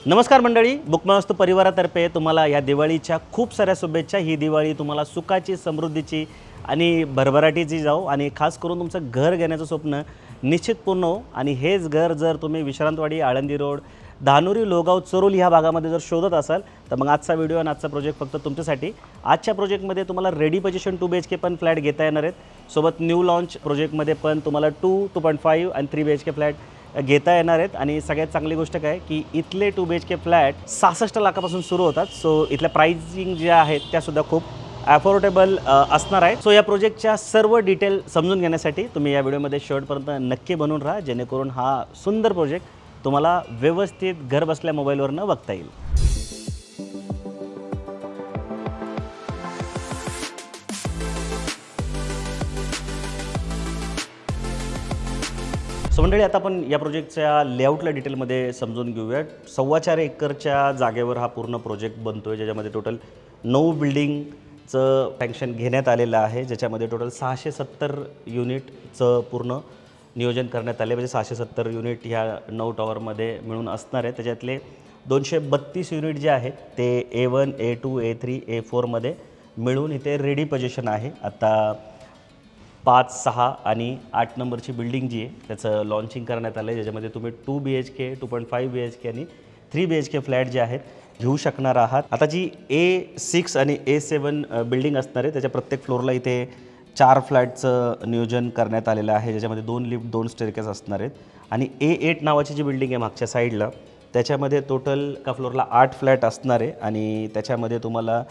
नमस्कार मंडळी, बुकमास्तू परिवारातर्फे तुम्हाला या दिवाळीच्या खूप साऱ्या शुभेच्छा। ही दिवाळी तुम्हाला सुखाची, समृद्धीची आणि भरभराटीची जाओ आणि खास करून तुमचं घर घेण्याचं स्वप्न निश्चित पूर्ण हो। आणि हेच घर जर तुम्ही विश्रांतवाडी, आळंदी रोड, धानुरी, लोगाव, चरोली ह्या भागामध्ये जर शोधत असाल तर मग आजचा व्हिडिओ आणि आजचा प्रोजेक्ट फक्त तुमच्यासाठी। आजच्या प्रोजेक्टमध्ये तुम्हाला रेडी पोझिशन 2 BHK पण फ्लॅट घेता येणार आहेत। सोबत न्यू लॉन्च प्रोजेक्टमध्ये पण तुम्हाला 2, 2.5 आणि 3 BHK फ्लॅट घेता येणार आहेत। आणि सगळ्यात चांगली गोष्ट काय की इथले 2 BHK फ्लॅट 66 लाखापासून सुरू होतात। सो इथल्या प्राइसिंग ज्या आहेत त्या सुद्धा खूप अफोर्डेबल असणार आहे। सो या प्रोजेक्टच्या सर्व डिटेल समजून घेण्यासाठी तुम्ही या व्हिडिओमध्ये शेवटपर्यंत नक्की बनून राहा, जेणेकरून हा सुंदर प्रोजेक्ट तुम्हाला व्यवस्थित घर बसल्या मोबाईलवरनं बघता येईल। सो मंडळी, आता आपण या प्रोजेक्टच्या लेआउटला डिटेलमध्ये समजून घेऊया। 4.25 एकरच्या जागेवर हा पूर्ण प्रोजेक्ट बनतोय, ज्याच्यामध्ये टोटल 9 बिल्डिंगचं सँक्शन घेण्यात आलेलं आहे, ज्याच्यामध्ये टोटल 670 युनिटचं पूर्ण नियोजन करण्यात आले। म्हणजे 670 युनिट ह्या 9 टॉवरमध्ये मिळून असणार आहे। त्याच्यातले 232 युनिट जे आहेत ते A1, A2, A3, A4 मध्ये मिळून इथे रेडी पोझिशन आहे। आता 5, 6 आणि 8 नंबरची बिल्डिंग जी आहे त्याचं लॉन्चिंग करण्यात आलं आहे, ज्याच्यामध्ये तुम्ही 2 BHK, 2.5 BHK आणि 3 BHK फ्लॅट जे आहेत घेऊ शकणार आहात। आता जी A6 आणि A7 बिल्डिंग असणार आहे त्याच्या प्रत्येक फ्लोअरला इथे 4 फ्लॅटचं नियोजन करण्यात आलेलं आहे, ज्याच्यामध्ये 2 लिफ्ट, 2 स्टेअरकेस असणार आहेत। आणि A8 नावाची जी बिल्डिंग आहे मागच्या साईडला, त्याच्यामध्ये टोटल एका फ्लोअरला 8 फ्लॅट असणार आहे आणि त्याच्यामध्ये तुम्हाला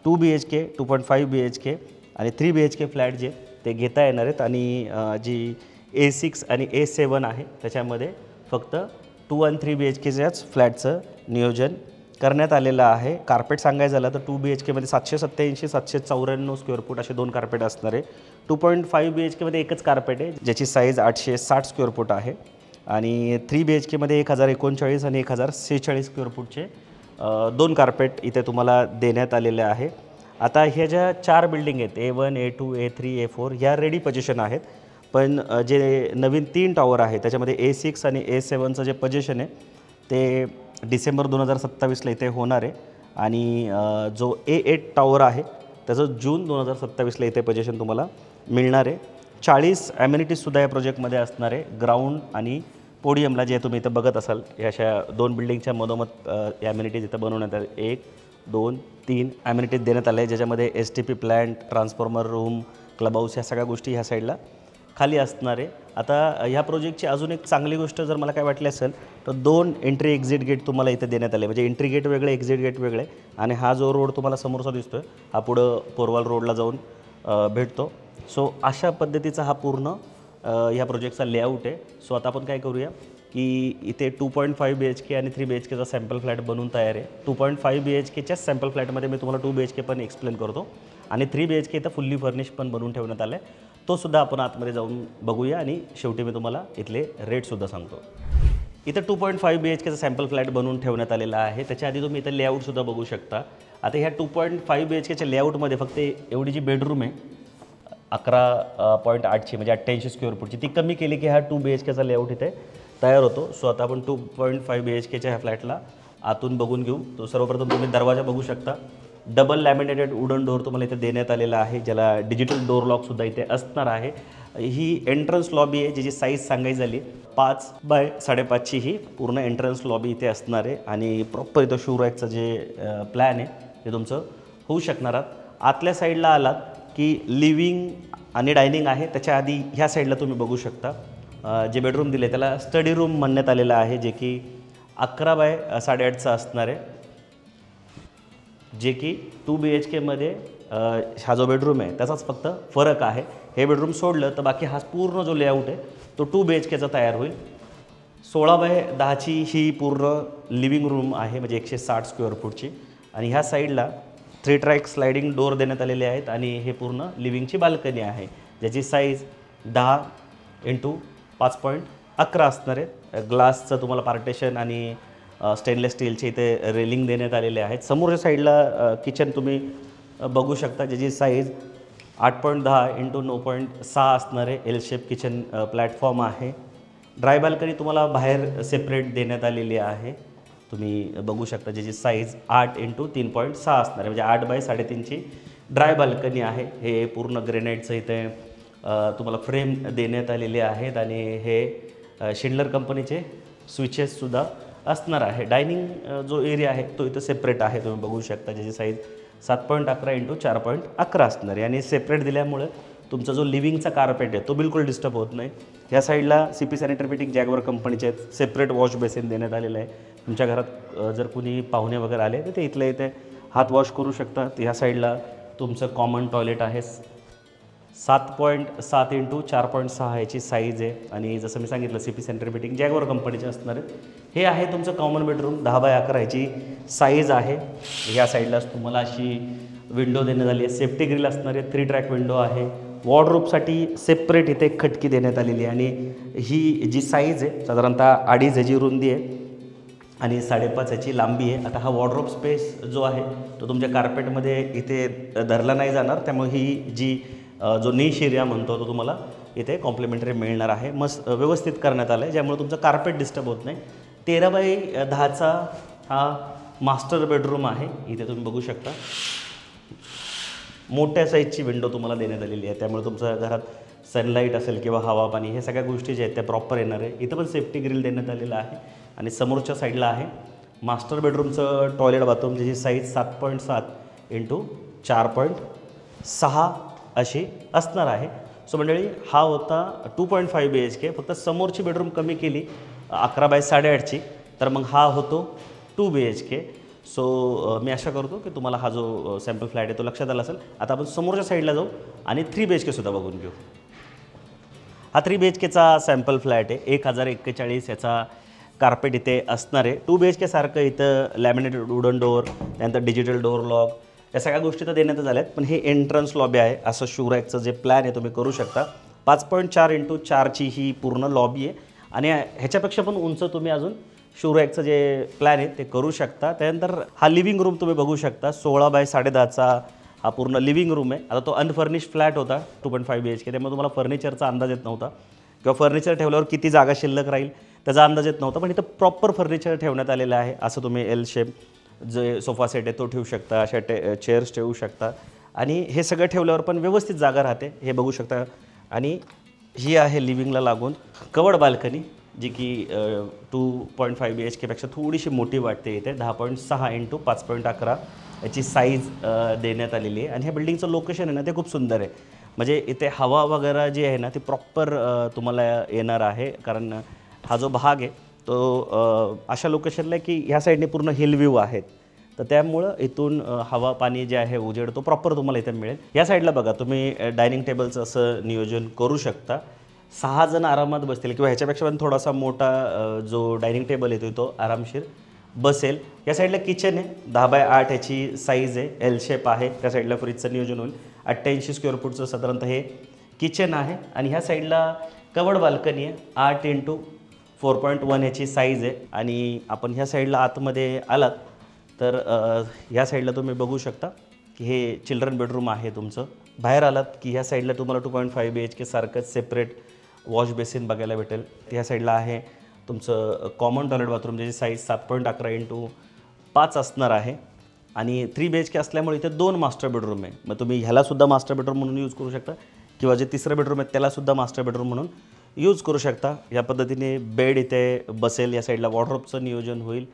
2 BHK, 2.5 BHK आणि 3 BHK फ्लॅट जे ते घेता येणार आहेत। आणि जी A6 आणि A7 आहे त्याच्यामध्ये फक्त 2 आणि 3 BHKच्याच फ्लॅटचं नियोजन करण्यात आलेलं आहे। कार्पेट सांगायचं झालं तर 2 BHKमध्ये 787, 794 स्क्वेअर फूट असे 2 कार्पेट असणार आहे। 2.5 BHKमध्ये एकच कार्पेट आहे, ज्याची साईज 860 स्क्वेअर फूट आहे। आणि 3 BHKमध्ये 1039 आणि 1046 स्क्वेअर फूटचे 2 कार्पेट इथे तुम्हाला देण्यात आलेले आहे। आता ह्या ज्या 4 बिल्डिंग आहेत A1, A2, A3, A4 ह्या रेडी पोझिशन आहेत, पण जे नवीन 3 टॉवर आहे त्याच्यामध्ये A6 आणि A7चं जे पोझिशन आहे ते डिसेंबर 2027ला इथे होणार आहे। आणि जो A8 टॉवर आहे त्याचं जून 2027ला इथे पोझिशन तुम्हाला मिळणार आहे। 40 ॲम्युनिटीजसुद्धा या प्रोजेक्टमध्ये असणार आहे। ग्राउंड आणि पोडियमला जे तुम्ही इथं बघत असाल ह्या अशा 2 बिल्डिंगच्या मधोमध ॲम्युनिटीज इथं बनवण्यात आले। 1, 2, 3 ॲम्युनिटीज देण्यात आले, ज्याच्यामध्ये STP plant, transformer room, club house ह्या सगळ्या गोष्टी ह्या साईडला खाली असणार आहे। आता ह्या प्रोजेक्टची अजून एक चांगली गोष्ट जर मला काय वाटली असेल तर 2 एंट्री एक्झिट गेट तुम्हाला इथे देण्यात आले, म्हणजे एंट्री गेट वेगळे, एक्झिट गेट वेगळे। आणि हा जो रोड तुम्हाला समोरचा दिसतोय हा पुढं पोरवाल रोडला जाऊन भेटतो। सो अशा पद्धतीचा हा पूर्ण ह्या प्रोजेक्टचा लेआउट आहे। सो आता आपण काय करूया की इथे 2.5 BHK आणि 3 BHKचा सॅम्पल फ्लॅट बनवून तयार आहे। 2.5 BHKच्या सॅम्पल फ्लॅटमध्ये मी तुम्हाला 2 BHK पण एक्सप्लेन करतो आणि 3 BHK इथं फुल्ली फर्निश पण बनवून ठेवण्यात आलं आहे, तो सुद्धा आपण आतमध्ये जाऊन बघूया आणि शेवटी मी तुम्हाला इथले रेटसुद्धा सांगतो। इथं 2.5 BHKचा सॅम्पल फ्लॅट बनवून ठेवण्यात आलेला आहे। त्याच्या आधी तुम्ही इथं लेआउटसुद्धा बघू शकता। आता ह्या 2.5 BHKच्या लेआउटमध्ये फक्त एवढी जी बेडरूम आहे 11.8ची म्हणजे 88 स्क्वेअर फूटची, ती कमी केली की हा 2 BHKचा लेआउट इथे तयार होतो। सो आता आपण 2.5 BHKच्या ह्या फ्लॅटला आतून बघून घेऊ। तो सर्वप्रथम तुम्ही दरवाजा बघू शकता। डबल लॅमिनेटेड वुडन डोअर तुम्हाला इथे देण्यात आलेला आहे, ज्याला डिजिटल डोअर लॉकसुद्धा इथे असणार आहे। ही एंट्रन्स लॉबी आहे, ज्याची साईज सांगायची झाली 5 बाय 5.5ची ही पूर्ण एंट्रन्स लॉबी इथे असणार आहे। आणि प्रॉपर इथं शू रॅकचं जे प्लॅन आहे ते तुमचं होऊ शकणार आहात। आतल्या साईडला आलात की लिव्हिंग आणि डायनिंग आहे, त्याच्या आधी ह्या साईडला तुम्ही बघू शकता जे बेडरूम दिले त्याला स्टडी रूम म्हणण्यात आलेलं आहे, जे की 11 बाय 8.5चं असणार आहे, जे की 2 BHKमध्ये हा जो बेडरूम आहे त्याचाच फक्त फरक आहे। हे बेडरूम सोडलं तर बाकी हा पूर्ण जो लेआउट आहे तो 2 BHKचा तयार होईल। 16 बाय 10ची ही पूर्ण लिव्हिंग रूम आहे, म्हणजे 160 स्क्वेअर फूटची। आणि ह्या साईडला 3 ट्रॅक स्लायडिंग डोअर देण्यात आलेले आहेत आणि हे पूर्ण लिव्हिंगची बाल्कनी आहे, ज्याची साईज 10 × 5.11 असणार आहे। ग्लासचं तुम्हाला पार्टेशन आणि स्टेनलेस स्टीलचे इथे रेलिंग देण्यात आलेले आहेत। समोरच्या साईडला किचन तुम्ही बघू शकता, ज्याची साईज 8.10 × 9.6 असणार आहे। एल शेप किचन प्लॅटफॉर्म आहे। ड्राय बाल्कनी तुम्हाला बाहेर सेपरेट देण्यात आलेली आहे। तुम्ही बघू शकता, ज्याची साईज 8x3.6 असणार आहे, म्हणजे 8x3.5ची ड्राय बाल्कनी आहे. हे पूर्ण ग्रेनाईटचं इथे तुम्हाला फ्रेम देण्यात आलेले आहेत आणि हे शिंडलर कंपनीचे स्विचेससुद्धा असणार आहे. डायनिंग जो एरिया आहे तो इथं सेपरेट आहे, तुम्ही बघू शकता, ज्याची साईज 7.11x4.11 असणार आहे. आणि सेपरेट दिल्यामुळं तुमचा जो लिव्हिंगचा कार्पेट आहे तो बिलकुल डिस्टर्ब होत नाही. ह्या साईडला CP सॅनिटरी फिटिंग जॅगवर कंपनीचे आहेत. सेपरेट वॉश बेसिन देण्यात आलेलं आहे. तुमच्या घरात जर कुणी पाहुणे वगैरे आले तर ते इथल्या इथे हात वॉश करू शकतात. ह्या साईडला तुमचं कॉमन टॉयलेट आहे. 7.7x4.6 याची साईज आहे आणि जसं मी सांगितलं CP सॅनिटरी फिटिंग जॅगवर कंपनीचे असणार आहेत. हे आहे तुमचं कॉमन बेडरूम. 10x11 याची साईज आहे. ह्या साईडलाच तुम्हाला अशी विंडो देण्यात आली आहे. सेफ्टी ग्रिल असणार आहे. 3 ट्रॅक विंडो आहे. वॉर्डरोबसाठी सेपरेट इथे खटकी देण्यात आलेली आहे आणि ही जी साईज आहे साधारणतः 2.5 याची रुंदी आहे आणि 5.5 याची लांबी आहे. आता हा वॉर्डरोब स्पेस जो आहे तो तुमच्या कार्पेटमध्ये इथे धरला नाही जाणार, त्यामुळे ही जी जो निश एरिया म्हणतो तो तुम्हाला इथे कॉम्प्लिमेंटरी मिळणार आहे. मस्त व्यवस्थित करण्यात आलं आहे, ज्यामुळे तुमचं कार्पेट डिस्टर्ब होत नाही. 13x10चा हा मास्टर बेडरूम आहे. इथे तुम्ही बघू शकता मोठ्या साईजची विंडो तुम्हाला देण्यात आलेली आहे, त्यामुळे तुमच्या घरात सनलाईट असेल किंवा हवा पाणी हे सगळ्या गोष्टी ज्या आहेत त्या प्रॉपर येणार आहे. इथं पण सेफ्टी ग्रिल देण्यात आलेलं आहे आणि समोरच्या साईडला आहे मास्टर बेडरूमचं टॉयलेट बाथरूम, ज्याची साईज 7.7x4.6 अशी असणार आहे. सो मंडळी, हा होता 2.5 BHK. फक्त समोरची बेडरूम कमी केली 11x8.5ची, तर मग हा होतो 2 BHK. सो मी आशा करतो की तुम्हाला हा जो सॅम्पल फ्लॅट आहे तो लक्षात आला असेल. आता आपण समोरच्या साईडला जाऊ आणि 3 BHKसुद्धा बघून घेऊ. हा 3 BHKचा सॅम्पल फ्लॅट आहे. 1041 याचा कार्पेट इथे असणार आहे. 2 BHK सारखं इथं लॅमिनेटेड वुडन डोअर, त्यानंतर डिजिटल डोअर लॉक, या सगळ्या गोष्टी तर देण्यात झाल्या आहेत. पण हे एंट्रन्स लॉबी आहे. असं शूरॅकचं जे प्लॅन आहे तुम्ही करू शकता. 5.4x4ची ही पूर्ण लॉबी आहे आणि ह्याच्यापेक्षा पण उंच तुम्ही अजून शूरॅकचं जे प्लॅन आहे ते करू शकता. त्यानंतर हा लिव्हिंग रूम तुम्ही बघू शकता. 16x10.5चा हा पूर्ण लिव्हिंग रूम आहे. आता तो अनफर्निश फ्लॅट होता 2.5 BHK, त्यामुळे तुम्हाला फर्निचरचा अंदाज येत नव्हता किंवा फर्निचर ठेवल्यावर किती जागा शिल्लक राहील त्याचा अंदाज येत नव्हता. पण इथं प्रॉपर फर्निचर ठेवण्यात आलेलं आहे. असं तुम्ही एल शेप जे सोफा सेट आहे तो ठेवू शकता, अशा चेअर्स ठेवू शकता आणि हे सगळं ठेवल्यावर पण व्यवस्थित जागा राहते, हे बघू शकता. आणि ही आहे लिव्हिंगला लागून कवर्ड बाल्कनी, जी की 2.5 BHKपेक्षा थोडीशी मोठी वाटते. इथे 10.6x5.11 याची साईज देण्यात आलेली आहे. आणि ह्या बिल्डिंगचं लोकेशन आहे ना ते खूप सुंदर आहे. म्हणजे इथे हवा वगैरे जी आहे ना ती प्रॉपर तुम्हाला येणार आहे, कारण हा जो भाग आहे तो अशा लोकेशनला आहे की ह्या साईडने पूर्ण हिल व्ह्यू आहेत, तर त्यामुळं इथून हवा पाणी जे आहे उजेड तो प्रॉपर तुम्हाला इथे मिळेल. या साईडला बघा तुम्ही डायनिंग टेबलचं असं नियोजन करू शकता. 6 जण आरामात बसतील किंवा ह्याच्यापेक्षा पण थोडासा मोठा जो डायनिंग टेबल येतो तो आरामशीर बसेल. या साईडला किचन आहे. 10x8 याची साईज आहे. एल शेप आहे. त्या साईडला फ्रीजचं नियोजन होईल. 88 स्क्वेअर फूटचं साधारणतः हे किचन आहे. आणि ह्या साईडला कवर्ड बाल्कनी आहे. 8x4.1 याची साईज आहे. आणि आपण ह्या साईडला आतमध्ये आलात तर ह्या साईडला तुम्ही बघू शकता की हे चिल्ड्रन बेडरूम आहे तुमचं. बाहेर आलात की ह्या साईडला तुम्हाला 2.5 BHK सारखंच सेपरेट वॉश बेसिन बघायला भेटेल. ह्या साईडला आहे तुमचं कॉमन टॉयलेट बाथरूम, ज्याची साईज 7.11x5 असणार आहे. आणि 3 BHK असल्यामुळे इथे 2 मास्टर बेडरूम आहे. मग तुम्ही ह्यालासुद्धा मास्टर बेडरूम म्हणून यूज करू शकता किंवा जे तिसरं बेडरूम आहे त्यालासुद्धा मास्टर बेडरूम म्हणून यूज करू शकता. या पद्धतीने बेड इथे बसेल. या साईडला वॉर्डरोबचं नियोजन होईल.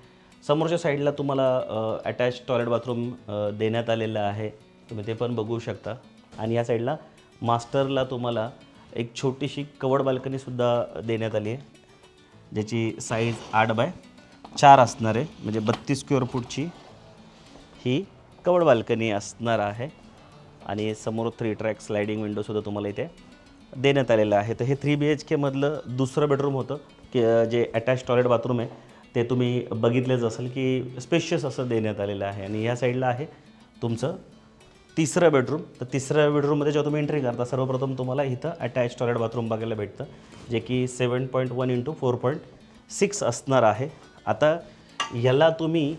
समोरच्या साईडला तुम्हाला अटॅच टॉयलेट बाथरूम देण्यात आलेलं आहे, तुम्ही ते पण बघू शकता. आणि या साईडला मास्टरला तुम्हाला एक छोटीशी कवर्ड बाल्कनीसुद्धा देण्यात आली आहे, ज्याची साईज 8x4 असणार आहे. म्हणजे 32 स्क्वेअर फूटची ही कवर्ड बाल्कनी असणार आहे. आणि समोर 3 ट्रॅक स्लायडिंग विंडोसुद्धा तुम्हाला इथे देण्यात आलेलं आहे. तर हे 3 BHKमधलं दुसरं बेडरूम होतं की जे अटॅच टॉयलेट बाथरूम आहे ते तुम्ही बघितलेच असेल की स्पेशियस असं देण्यात आलेलं आहे. आणि ह्या साईडला आहे तुमचं तिसरं बेडरूम. तर तिसऱ्या बेडरूममध्ये जेव्हा तुम्ही एंट्री करता सर्वप्रथम तुम्हाला इथं अटॅच टॉयलेट बाथरूम बघायला भेटतं, जे की 7.1x4.6 असणार आहे. आता ह्याला तुम्ही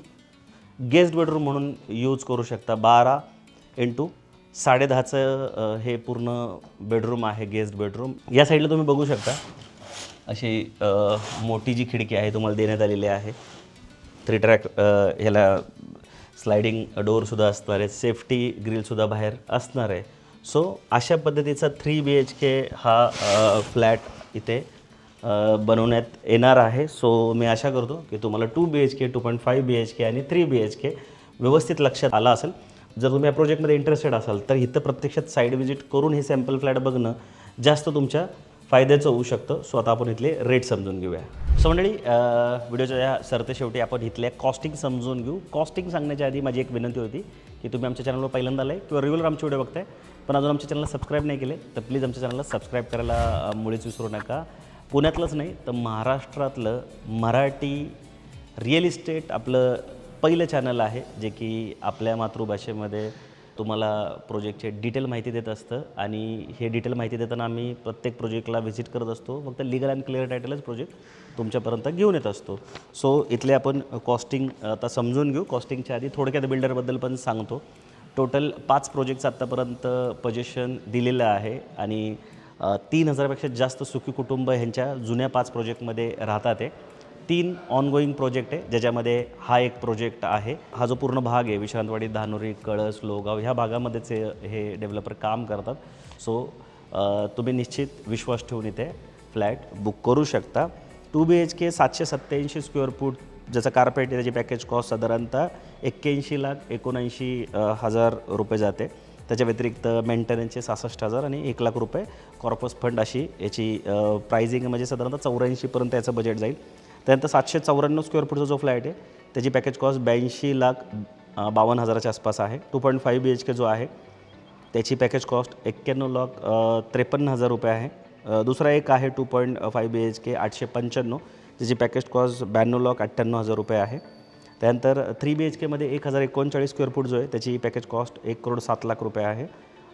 गेस्ट बेडरूम म्हणून यूज करू शकता. 12x10.5चं हे पूर्ण बेडरूम आहे, गेस्ट बेडरूम. या साईडला तुम्ही बघू शकता अशी मोठी जी खिडकी आहे तुम्हाला देण्यात आलेली आहे. 3 ट्रॅक ह्याला स्लायडिंग डोअरसुद्धा असणार आहे, सेफ्टी ग्रिलसुद्धा बाहेर असणार आहे. सो अशा पद्धतीचा 3 BHK हा फ्लॅट इथे बनवण्यात येणार आहे. सो मी आशा करतो की तुम्हाला 2 BHK, 2.5 BHK आणि 3 BHK व्यवस्थित लक्षात आला असेल. जर तुम्ही या प्रोजेक्टमध्ये इंटरेस्टेड असाल तर इथं प्रत्यक्षात साईड व्हिजिट करून हे सॅम्पल फ्लॅट बघणं जास्त तुमच्या फायद्याचं होऊ शकतं. सो आता आपण इथले रेट समजून घेऊया. सो मंडळी, व्हिडिओच्या या सरतेशेवटी आपण इथल्या कॉस्टिंग समजून घेऊ. कॉस्टिंग सांगण्याच्या आधी माझी एक विनंती होती की तुम्ही आमच्या चॅनलवर पहिल्यांदा आलाय किंवा रेग्युलर आमचे व्हिडिओ बघताय पण अजून आमच्या चॅनलला सबस्क्राईब नाही केले तर प्लीज आमच्या चॅनलला सबस्क्राईब करायला मुळीच विसरू नका. पुण्यातलंच नाही तर महाराष्ट्रातलं मराठी रिअल इस्टेट आपलं पहिलं चॅनल आहे जे की आपल्या मातृभाषेमध्ये तुम्हाला प्रोजेक्टचे डिटेल माहिती देत असतं. आणि हे डिटेल माहिती देताना आम्ही प्रत्येक प्रोजेक्टला व्हिजिट करत असतो. फक्त लीगल अँड क्लिअर टायटलच प्रोजेक्ट तुमच्यापर्यंत घेऊन येत असतो. सो इथले आपण कॉस्टिंग आता समजून घेऊ. कॉस्टिंगच्या आधी थोडक्यात बिल्डरबद्दल पण सांगतो. टोटल 5 प्रोजेक्ट्स आत्तापर्यंत पोझिशन दिलेलं आहे आणि 3000पेक्षा जास्त सुखी कुटुंब ह्यांच्या जुन्या 5 प्रोजेक्टमध्ये राहतात आहे. 3 ऑनगोईंग प्रोजेक्ट आहे ज्याच्यामध्ये हा एक प्रोजेक्ट आहे. हा जो पूर्ण भाग आहे विश्रांतवाडी, धानोरी, कळस, लोगाव ह्या भागामध्येच हे डेव्हलपर काम करतात. सो तुम्ही निश्चित विश्वास ठेवून इथे फ्लॅट बुक करू शकता. 2 BHK 787 स्क्वेअर फूट ज्याचं कार्पेट त्याची पॅकेज कॉस्ट साधारणतः 81,79,000 रुपये जाते. त्याच्या व्यतिरिक्त मेंटेनन्सचे 66,000 आणि 1,00,000 रुपये कॉर्पस फंड अशी याची प्राइसिंग म्हणजे साधारणतः 84पर्यंत याचं बजेट जाईल. त्यानंतर 794 स्क्वेअर फूटचा जो फ्लॅट आहे त्याची पॅकेज कॉस्ट 82,52,000च्या आसपास आहे. 2.5 BHK जो आहे त्याची पॅकेज कॉस्ट 91,53,000 रुपये आहे. दुसरा एक आहे 2.5 BHK 895 ज्याची पॅकेज कॉस्ट 92,98,000 रुपये आहे. त्यानंतर 3 BHKमध्ये 1,039 स्क्वेअर फूट जो आहे त्याची पॅकेज कॉस्ट 1,07,00,000 रुपये आहे.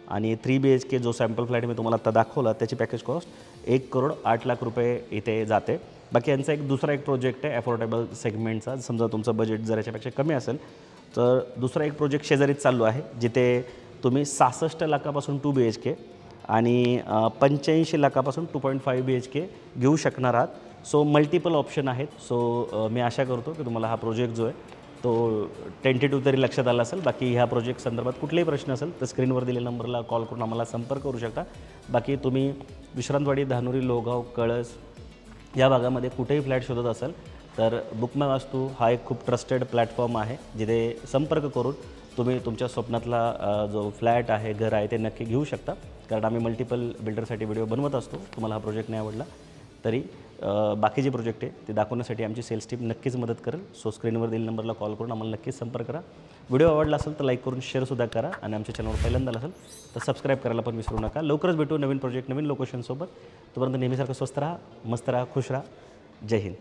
आणि 3 BHK जो सॅम्पल फ्लॅट मी तुम्हाला आता दाखवला त्याची पॅकेज कॉस्ट 1,08,00,000 रुपये इथे जाते. बाकी यांचा दुसरा एक प्रोजेक्ट आहे अफोर्डेबल सेगमेंटचा. समजा तुमचं बजेट जर याच्यापेक्षा कमी असेल तर दुसरा एक प्रोजेक्ट शेजारीच चालू आहे जिथे तुम्ही 66 लाखापासून 2 BHK आणि 85 लाखापासून 2.5 BHK घेऊ शकणार आहात. सो मल्टिपल ऑप्शन आहेत. सो मी आशा करतो की तुम्हाला हा प्रोजेक्ट जो आहे तो टेंटेटिव्ह तरी लक्षात आला असेल. बाकी ह्या प्रोजेक्ट संदर्भात कुठलेही प्रश्न असेल तर स्क्रीनवर दिलेल्या नंबरला कॉल करून आम्हाला संपर्क करू शकता. बाकी तुम्ही विश्रांतवाडी, धानोरी, लोगाव, कळस या भागामध्ये कुठेही फ्लॅट शोधत असाल तर बुक माय वास्तू हा एक खूप ट्रस्टेड प्लॅटफॉर्म आहे जिथे संपर्क करून तुम्ही तुमच्या स्वप्नातला जो फ्लॅट आहे, घर आहे ते नक्की घेऊ शकता. कारण आम्ही मल्टिपल बिल्डरसाठी व्हिडिओ बनवत असतो. तुम्हाला हा प्रोजेक्ट नाही आवडला तरी बाकी जे प्रोजेक्ट आहे ते दाखवण्यासाठी आमची सेल्स टीम नक्कीच मदत करेल. सो स्क्रीनवर दिलेल्या नंबरला कॉल करून आम्हाला नक्कीच संपर्क करा. व्हिडिओ आवडला असेल तर लाईक करून शेअरसुद्धा करा आणि आमच्या चॅनलवर पहिल्यांदा असेल तर सबस्क्राईब करायला पण विसरू नका. लवकरच भेटू नवीन प्रोजेक्ट, नवीन लोकेशनसोबत. तोपर्यंत नेहमीसारखं स्वस्त राहा, मस्त राहा, खुश राहा. जय हिंद.